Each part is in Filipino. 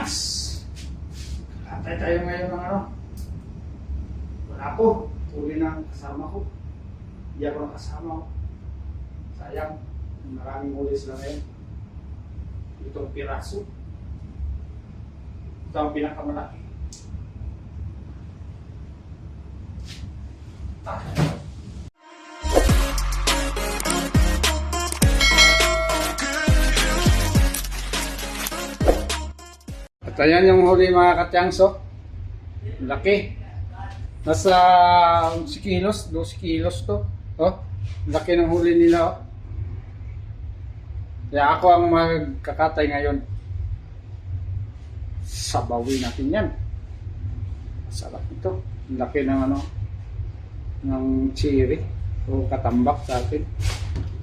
Katyans! Katay tayo ngayon ng ano. Wala ko. Huli ng kasama ko. Hindi ako nakasama ko. Sayang. Maraming huli sila ngayon. Itong piraso. Ito ang pinakamalaki. At ayan yung huli mga katyangso. Laki. Nasa 11 kilos, 12 kilos to. Oh, laki ng huli nila. Oh. Kaya ako ang magkakatay ngayon. Sabawin natin yan. Sarap ito. Laki ng ano, ng cherry o katambak sa atin.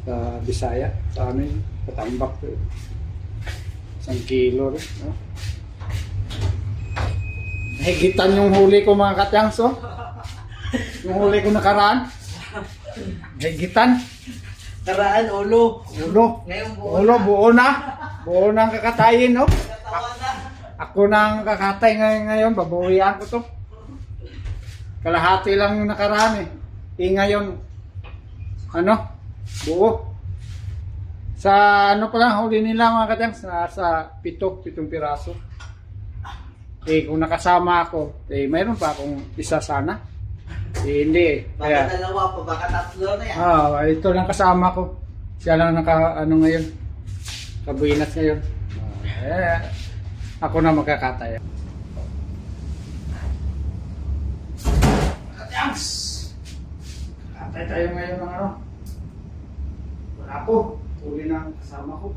Sa Bisaya, sa amin, katambak. 1 kilo rin. No? Nahigitan yung huli ko mga katyangso. Yung huli ko nakaraan. Nahigitan. Karaan, ulo. Ulo. Ngayon Ulo, buo na. Buo na ang kakatayin, no? Ako na ang kakatay ngayon. Babawian ko to. Kalahati lang yung nakaraan eh. Ngayon, ano? Buo. Sa ano pala, huli nila mga katyangso. Sa 7 piraso. Kung nakasama ako, mayroon pa akong isa sana. Hindi. Baka Kaya, dalawa pa, baka tatlo na yan. ito lang kasama ko. Siya lang ano ngayon. Kabuinas ngayon. Ako na magkakatay. Katyans! Katay tayo ngayon ng ano. Wala ko. Huli ng kasama ko.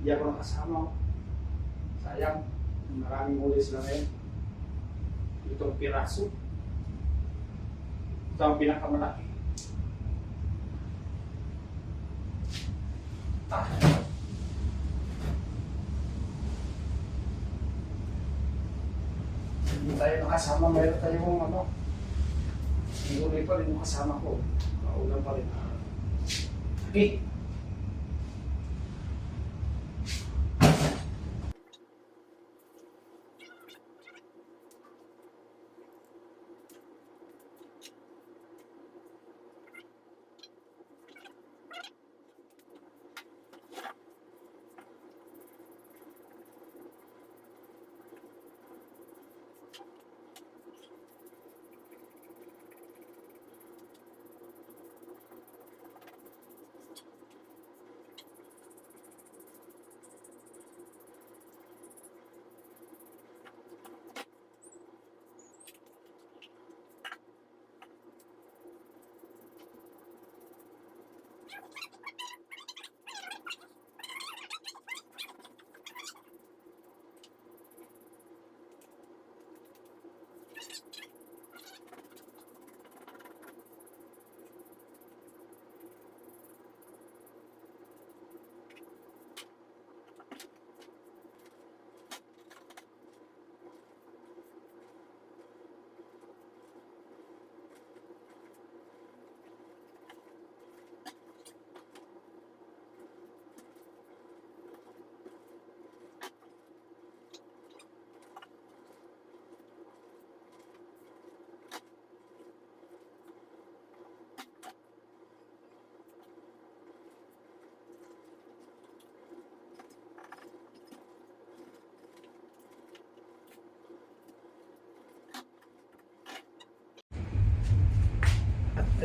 Hindi ako nakasama ko. Sayang. Maraming huli sila ngayon. Itong piraso. Ito ang pinakamalaki. Hindi tayo nakasama. Mayroon tayong ano. Huli pa rin yung kasama ko. Kaulan pa rin. Okay.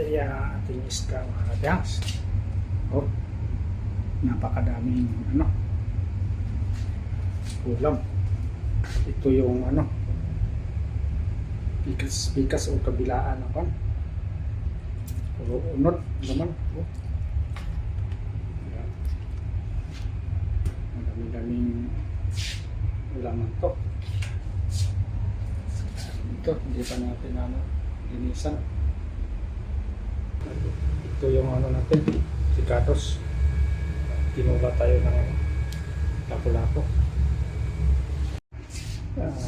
Ating iska mga kadyans. Oh, napakadaming ano, ulam. Ito yung ano, pikas o kabilaan ako. Puro unod naman. Oh. Madami-daming ulaman to. Ito, hindi pa natin ano, linisan. Ito yung ano natin, sikatos. Tinula tayo ng lapo-lapo.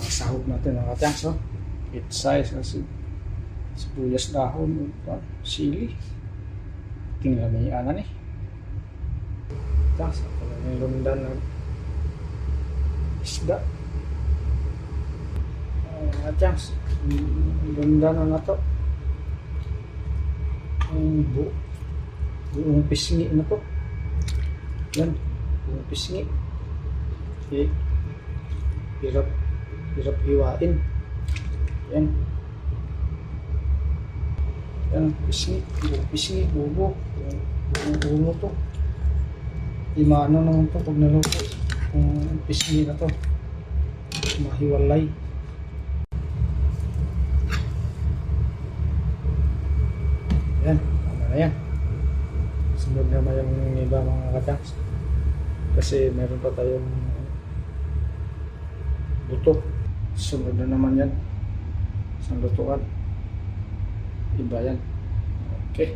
Sahog natin ang katyans. It size kasi sibuyas dahon, sili. Tingnan may ana ni. Tapos, may lundan ng isda. mga chance. Ang ganda na nga to. Ang buong pisngi na to. Yan, buong pisngi. Okay. Hirap hiwain. Yan. Yan, pisngi, buo. Buo to. Imano naman to pag naluto. Kung pisngi na to. Mahiwalay. Yan, tama na yan. Sunod naman yung iba mga kachaks. Kasi meron pa tayong buto. Sunod na naman yan. Isang lutuan. Iba yan. Okay.